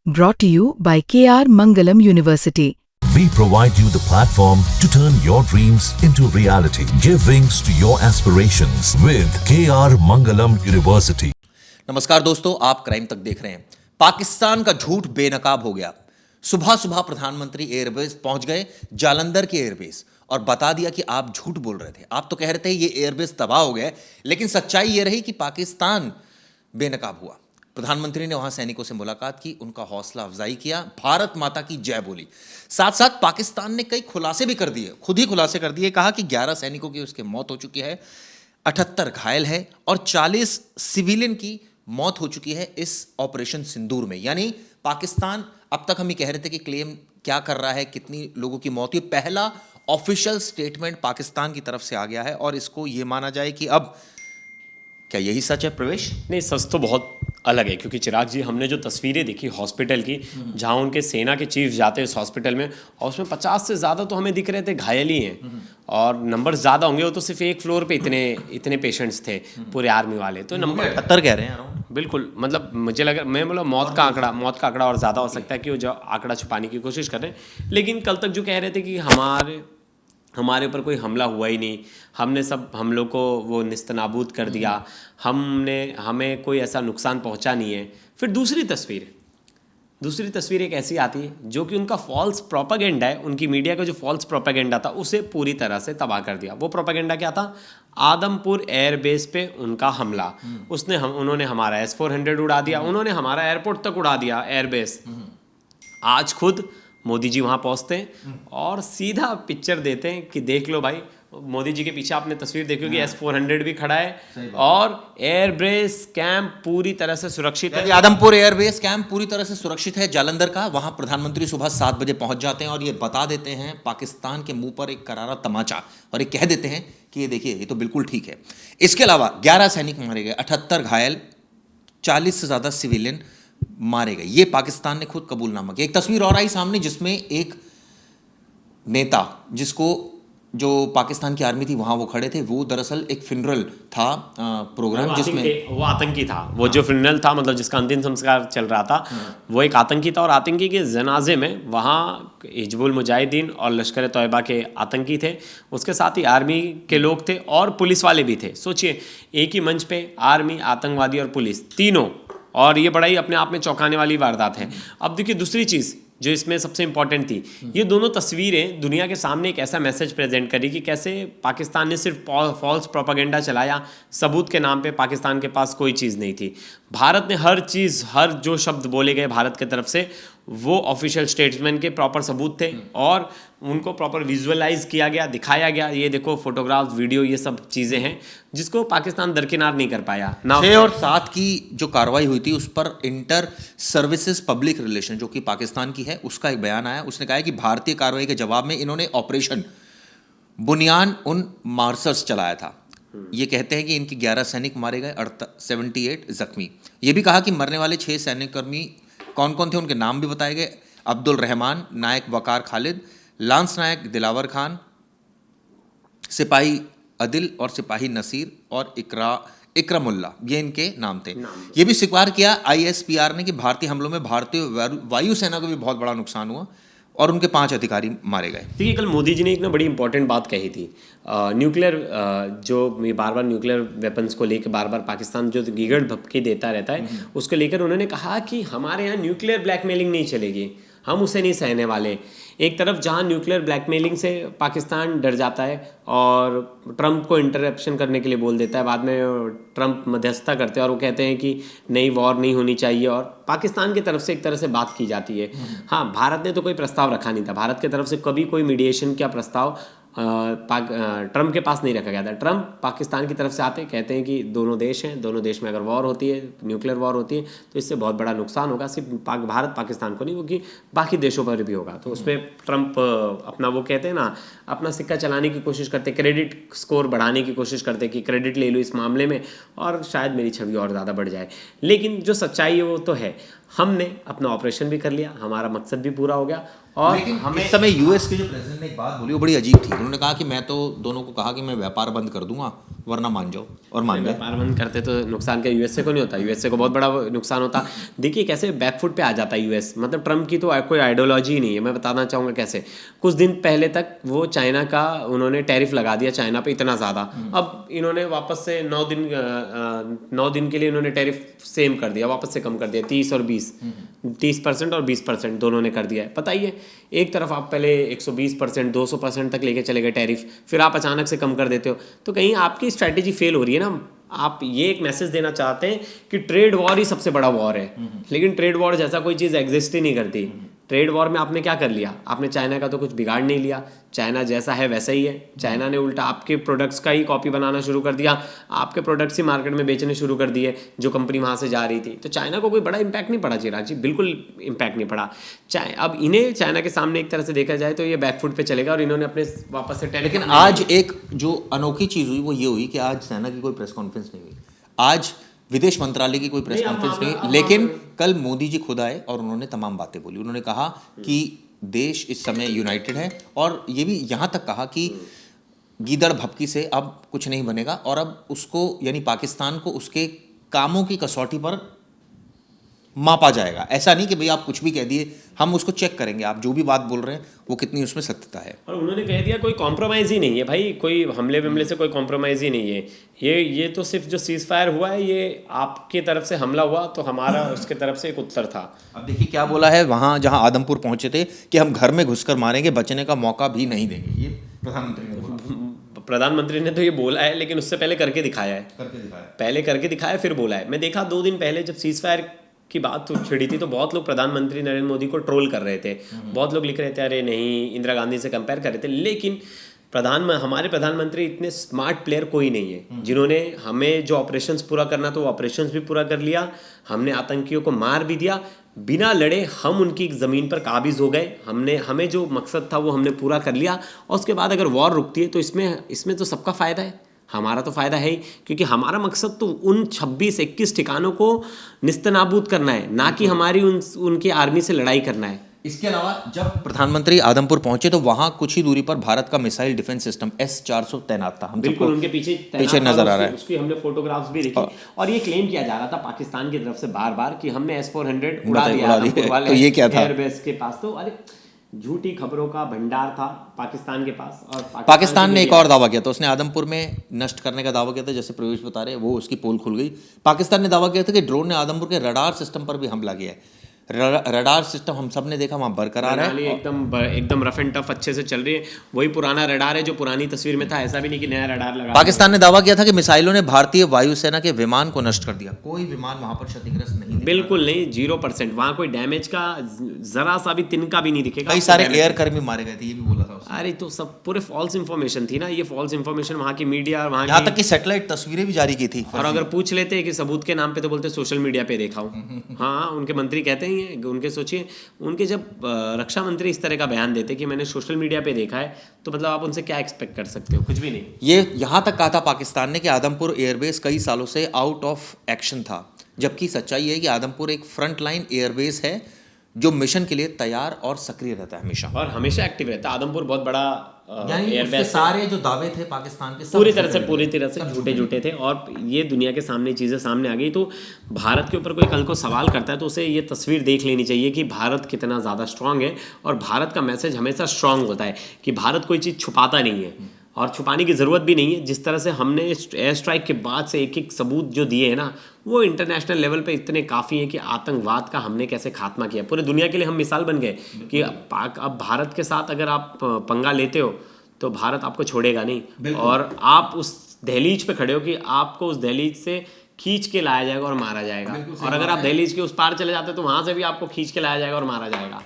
Brought to you by KR Mangalam University. We provide you the platform to turn your dreams into reality. Give wings to your aspirations with KR Mangalam University. नमस्कार दोस्तों, आप crime तक देख रहे हैं। पाकिस्तान का झूठ बेनकाब हो गया। सुबह सुबह प्रधानमंत्री एयरबेस पहुंच गए, जालंधर के एयरबेस, और बता दिया कि आप झूठ बोल रहे थे। आप तो कह रहे थे ये एयरबेस तबाह हो गया, लेकिन सच्चाई ये रही कि पाकिस्तान बेनकाब हुआ। प्रधानमंत्री ने वहां सैनिकों से मुलाकात की, उनका हौसला अफजाई किया, भारत माता की जय बोली। साथ साथ पाकिस्तान ने कई खुलासे भी कर दिए, खुद ही खुलासे कर दिए। कहा कि 11 सैनिकों की उसकी मौत हो चुकी है, 78 घायल है और 40 सिविलियन की मौत हो चुकी है इस ऑपरेशन सिंदूर में। यानी पाकिस्तान, अब तक हम ये कह रहे थे कि क्लेम क्या कर रहा है, कितनी लोगों की मौत हुई। पहला ऑफिशियल स्टेटमेंट पाकिस्तान की तरफ से आ गया है और इसको यह माना जाए कि अब क्या यही सच है प्रवेश? नहीं, सच तो बहुत अलग है, क्योंकि चिराग जी, हमने जो तस्वीरें देखी हॉस्पिटल की, जहां उनके सेना के चीफ जाते हैं उस हॉस्पिटल में, और उसमें 50 से ज़्यादा तो हमें दिख रहे थे घायल ही हैं, और नंबर ज़्यादा होंगे। वो तो सिर्फ एक फ्लोर पे इतने पेशेंट्स थे पूरे आर्मी वाले, तो नंबर 78 कह रहे हैं। बिल्कुल, मतलब मुझे लगा, मैं बोला मौत का आंकड़ा और ज़्यादा हो सकता है कि वो जो आंकड़ा छुपाने की कोशिश कर रहे हैं। लेकिन कल तक जो कह रहे थे कि हमारे ऊपर कोई हमला हुआ ही नहीं, हमने हम लोग को वो निस्तनाबूद कर दिया, हमें कोई ऐसा नुकसान पहुंचा नहीं है। फिर दूसरी तस्वीर एक ऐसी आती है जो कि उनका फॉल्स प्रोपेगेंडा है, उनकी मीडिया का जो फॉल्स प्रोपेगेंडा था उसे पूरी तरह से तबाह कर दिया। वो प्रोपेगेंडा क्या था? आदमपुर एयरबेस पे उनका हमला, उन्होंने हमारा S-400 उड़ा दिया, उन्होंने हमारा एयरपोर्ट तक उड़ा दिया एयरबेस। आज खुद मोदी जी वहाँ पहुँचते हैं और सीधा पिक्चर देते हैं कि देख लो भाई, मोदी जी के पीछे आपने तस्वीर देखी होगी, S-400 भी खड़ा है और एयरबेस कैंप पूरी तरह से सुरक्षित है। आदमपुर एयरबेस कैंप पूरी तरह से सुरक्षित है जालंधर का। वहां प्रधानमंत्री सुबह 7 बजे पहुंच जाते हैं और ये बता देते हैं पाकिस्तान के मुंह पर एक करारा तमाचा, और ये कह देते हैं कि ये देखिए, ये तो बिल्कुल ठीक है। इसके अलावा 11 सैनिक मारे गए, 78 घायल, 40 से ज़्यादा सिविलियन मारे गए। ये पाकिस्तान ने खुद कबूलनामा किया। एक तस्वीर और आई सामने जिसमें एक नेता, जो पाकिस्तान की आर्मी थी वहां वो खड़े थे, वो दरअसल एक फिनरल था प्रोग्राम जिसमें वो आतंकी था। वो जो फिनरल था, मतलब जिसका अंतिम संस्कार चल रहा था, वो एक आतंकी था, और आतंकी के जनाजे में वहाँ हिजबुल मुजाहिदीन और लश्कर तैयबा के आतंकी थे, उसके साथ ही आर्मी के लोग थे और पुलिस वाले भी थे। सोचिए, एक ही मंच पे आर्मी, आतंकवादी और पुलिस तीनों, और ये बड़ा ही अपने आप में चौंकाने वाली वारदात है। अब देखिए, दूसरी चीज़ जो इसमें सबसे इंपॉर्टेंट थी, ये दोनों तस्वीरें दुनिया के सामने एक ऐसा मैसेज प्रेजेंट करी कि कैसे पाकिस्तान ने सिर्फ फॉल्स प्रोपेगेंडा चलाया, सबूत के नाम पे पाकिस्तान के पास कोई चीज़ नहीं थी। भारत ने हर चीज़, हर जो शब्द बोले गए भारत की तरफ से, वो ऑफिशियल स्टेटमेंट के प्रॉपर सबूत थे और उनको प्रॉपर विजुअलाइज किया गया, दिखाया गया। ये देखो, फोटोग्राफ्स, वीडियो, ये सब चीज़ें हैं जिसको पाकिस्तान दरकिनार नहीं कर पाया। 6 और 7 की जो कार्रवाई हुई थी उस पर इंटर सर्विसेज पब्लिक रिलेशन, जो कि पाकिस्तान की है, उसका एक बयान आया। उसने कहा है कि भारतीय कार्रवाई के जवाब में इन्होंने ऑपरेशन बुनियान उन मार्सर्स चलाया था। ये कहते हैं कि इनके 11 सैनिक मारे गए, 78 जख्मी। ये भी कहा कि मरने वाले 6 सैन्यकर्मी कौन कौन थे, उनके नाम भी बताए गए। अब्दुल रहमान, नायक वकार खालिद, लांस नायक दिलावर खान, सिपाही अदिल और सिपाही नसीर और इकरामुल्ला, ये इनके नाम थे। ये भी स्वीकार किया ISPR ने कि भारतीय हमलों में भारतीय वायुसेना को भी बहुत बड़ा नुकसान हुआ और उनके 5 अधिकारी मारे गए। देखिए, कल मोदी जी ने एक बड़ी इंपॉर्टेंट बात कही थी। न्यूक्लियर जो बार न्यूक्लियर वेपन्स को लेकर बार पाकिस्तान जो गीगड़ भपकी देता रहता है, उसको लेकर उन्होंने कहा कि हमारे यहाँ न्यूक्लियर ब्लैकमेलिंग नहीं चलेगी, हम उसे नहीं सहने वाले। एक तरफ जहां न्यूक्लियर ब्लैकमेलिंग से पाकिस्तान डर जाता है और ट्रंप को इंटरप्शन करने के लिए बोल देता है, बाद में ट्रंप मध्यस्थता करते हैं और वो कहते हैं कि नई वॉर नहीं होनी चाहिए, और पाकिस्तान की तरफ से एक तरह से बात की जाती है। हाँ, भारत ने तो कोई प्रस्ताव रखा नहीं था, भारत की तरफ से कभी कोई मीडिएशन का प्रस्ताव ट्रंप के पास नहीं रखा गया था। ट्रंप पाकिस्तान की तरफ से आते कहते हैं कि दोनों देश हैं, दोनों देश में अगर वॉर होती है, न्यूक्लियर वॉर होती है, तो इससे बहुत बड़ा नुकसान होगा, सिर्फ भारत पाकिस्तान को नहीं होगी, बाकी देशों पर भी होगा। तो उसमें ट्रंप अपना, वो कहते हैं ना, अपना सिक्का चलाने की कोशिश करते, क्रेडिट स्कोर बढ़ाने की कोशिश करते कि क्रेडिट ले लो इस मामले में और शायद मेरी छवि और ज़्यादा बढ़ जाए। लेकिन जो सच्चाई है वो तो है, हमने अपना ऑपरेशन भी कर लिया, हमारा मकसद भी पूरा हो गया। और हमें इस समय यूएस के जो प्रेसिडेंट ने एक बात बोली वो बड़ी अजीब थी। उन्होंने कहा कि मैं तो दोनों को कहा कि मैं व्यापार बंद कर दूंगा, वरना मान जाओ और मान गए। व्यापार बंद करते तो नुकसान क्या यूएसए को नहीं होता? यूएसए को बहुत बड़ा नुकसान होता। देखिए कैसे बैकफुट पे आ जाता है यूएस। मतलब ट्रम्प की तो कोई आइडियोलॉजी ही नहीं है। मैं बताना चाहूँगा कैसे। कुछ दिन पहले तक वो चाइना का उन्होंने टैरिफ लगा दिया चाइना पे इतना ज़्यादा। अब इन्होंने वापस से 9 दिन के लिए इन्होंने टैरिफ सेम कर दिया, वापस से कम कर दिया 30 और 20% और 20% दोनों ने कर दिया है। पता ही है, एक तरफ आप पहले 120% 200% तक लेके चले गए टैरिफ, फिर आप अचानक से कम कर देते हो, तो कहीं आपकी स्ट्रैटेजी फेल हो रही है ना। आप ये एक मैसेज देना चाहते हैं कि ट्रेड वॉर ही सबसे बड़ा वॉर है, लेकिन ट्रेड वॉर जैसा कोई चीज़ एग्जिस्ट ही नहीं करती। ट्रेड वॉर में आपने क्या कर लिया? आपने चाइना का तो कुछ बिगाड़ नहीं लिया, चाइना जैसा है वैसा ही है। चाइना ने उल्टा आपके प्रोडक्ट्स का ही कॉपी बनाना शुरू कर दिया, आपके प्रोडक्ट्स ही मार्केट में बेचने शुरू कर दिए जो कंपनी वहाँ से जा रही थी। तो चाइना को कोई बड़ा इम्पैक्ट नहीं पड़ा चिराग जी, बिल्कुल इम्पैक्ट नहीं पड़ा। अब इन्हें चाइना के सामने एक तरह से देखा जाए तो ये बैकफुट पे चलेगा और इन्होंने अपने वापस से लेकिन आज एक जो अनोखी चीज़ हुई वो ये हुई कि आज सेना की कोई प्रेस कॉन्फ्रेंस नहीं हुई, आज विदेश मंत्रालय की कोई प्रेस कॉन्फ्रेंस नहीं, लेकिन कल मोदी जी खुद आए और उन्होंने तमाम बातें बोली। उन्होंने कहा कि देश इस समय यूनाइटेड है और ये भी यहाँ तक कहा कि गीदड़ भपकी से अब कुछ नहीं बनेगा और अब उसको यानी पाकिस्तान को उसके कामों की कसौटी पर मापा जाएगा। ऐसा नहीं कि भाई आप कुछ भी कह दिए, हम उसको चेक करेंगे, आप जो भी बात बोल रहे हैं वो कितनी उसमें सत्यता है। और उन्होंने कह दिया कोई कॉम्प्रोमाइज़ ही नहीं है भाई, कोई हमले से कोई कॉम्प्रोमाइज़ ही नहीं है। ये तो सिर्फ जो सीज फायर हुआ है ये आपकी तरफ से हमला हुआ तो हमारा उसके तरफ से एक उत्तर था। अब देखिए क्या बोला है वहाँ जहाँ आदमपुर पहुँचे थे कि हम घर में घुसकर मारेंगे, बचने का मौका भी नहीं देंगे। ये प्रधानमंत्री ने तो ये बोला है, लेकिन उससे पहले करके दिखाया है। पहले करके दिखाया फिर बोला है। मैं देखा 2 दिन पहले जब सीज फायर की बात तो छिड़ी थी तो बहुत लोग प्रधानमंत्री नरेंद्र मोदी को ट्रोल कर रहे थे। बहुत लोग लिख रहे थे अरे नहीं, इंदिरा गांधी से कंपेयर कर रहे थे। लेकिन हमारे प्रधानमंत्री इतने स्मार्ट प्लेयर कोई नहीं है जिन्होंने हमें जो ऑपरेशंस पूरा करना तो वो ऑपरेशंस भी पूरा कर लिया। हमने आतंकियों को मार भी दिया, बिना लड़े हम उनकी ज़मीन पर काबिज हो गए। हमें जो मकसद था वो हमने पूरा कर लिया। और उसके बाद अगर वॉर रुकती है तो इसमें तो सबका फ़ायदा है, हमारा तो फ़ायदा है ही, क्योंकि हमारा मकसद तो उन 26-21 ठिकानों को निस्तनाबूद करना है, ना कि हमारी उनकी आर्मी से लड़ाई करना है। इसके अलावा जब प्रधानमंत्री आदमपुर पहुंचे तो वहां कुछ ही दूरी पर भारत का मिसाइल डिफेंस सिस्टम S-400 तैनात था। हम बिल्कुल उनके पीछे नजर आ रहा है। उसकी हमने फोटोग्राफ्स भी देखी और ये क्लेम किया जा रहा था पाकिस्तान की तरफ से बार बार कि हमने S-400 उड़ा दिया तो ये क्या था? एयरबेस के पास। तो अरे झूठी खबरों का भंडार था पाकिस्तान के पास। और पाकिस्तान ने एक और दावा किया था, उसने आदमपुर में नष्ट करने का दावा किया था, जैसे प्रवेश बता रहे वो उसकी पोल खुल गई। पाकिस्तान ने दावा किया था कि ड्रोन ने आदमपुर के रडार सिस्टम पर भी हमला किया है। रडार सिस्टम हम सब ने देखा वहाँ बरकरार है, एकदम रफ एंड टफ अच्छे से चल रही है। वही पुराना रडार है जो पुरानी तस्वीर में था, ऐसा भी नहीं कि नया रडार लगा। पाकिस्तान ने दावा किया था कि मिसाइलों ने भारतीय वायुसेना के विमान को नष्ट कर दिया। कोई विमान वहां पर क्षतिग्रस्त नहीं, बिल्कुल नहीं, 0%। वहाँ कोई डैमेज का जरा सा भी तिनका भी नहीं दिखेगा। कई सारे एयर कर्मी मारे गए थे, ये भी बोला था उसने। अरे तो सब पूरे फॉल्स इन्फॉर्मेशन थी ना, ये फॉल्स इन्फॉर्मेशन वहाँ की मीडिया, वहाँ यहाँ तक कि सैटेलाइट तस्वीरें भी जारी की थी। और अगर पूछ लेते कि सबूत के नाम पे तो बोलते सोशल मीडिया पे देखा हूँ। हाँ, उनके मंत्री कहते हैं, उनके सोचिए उनके जब रक्षा मंत्री इस तरह का बयान देते कि मैंने सोशल मीडिया पे देखा है, तो मतलब आप उनसे क्या एक्सपेक्ट कर सकते हो? कुछ भी नहीं। ये यहाँ तक कहा था पाकिस्तान ने कि आदमपुर एयरबेस कई सालों से आउट ऑफ एक्शन था, जबकि सच्चाई है कि आदमपुर एक फ्रंट लाइन एयरबेस है जो मिशन के लिए तैयार और सक्रिय रहता है हमेशा, और हमेशा एक्टिव रहता है। आदमपुर बहुत बड़ा एयरबेस। सारे जो दावे थे पाकिस्तान के पूरी तरह से झूठे थे, और ये दुनिया के सामने चीज़ें सामने आ गई। तो भारत के ऊपर कोई कल को सवाल करता है तो उसे ये तस्वीर देख लेनी चाहिए कि भारत कितना ज़्यादा स्ट्रांग है। और भारत का मैसेज हमेशा स्ट्रांग होता है कि भारत कोई चीज़ छुपाता नहीं है और छुपाने की ज़रूरत भी नहीं है। जिस तरह से हमने एयर स्ट्राइक के बाद से एक सबूत जो दिए हैं ना, वो इंटरनेशनल लेवल पे इतने काफ़ी हैं कि आतंकवाद का हमने कैसे खात्मा किया। पूरे दुनिया के लिए हम मिसाल बन गए कि अब भारत के साथ अगर आप पंगा लेते हो तो भारत आपको छोड़ेगा नहीं, और आप उस दहलीज पे खड़े हो कि आपको उस दहलीज से खींच के लाया जाएगा और मारा जाएगा। और अगर आप दहलीज के उस पार चले जाते हो तो वहाँ से भी आपको खींच के लाया जाएगा और मारा जाएगा।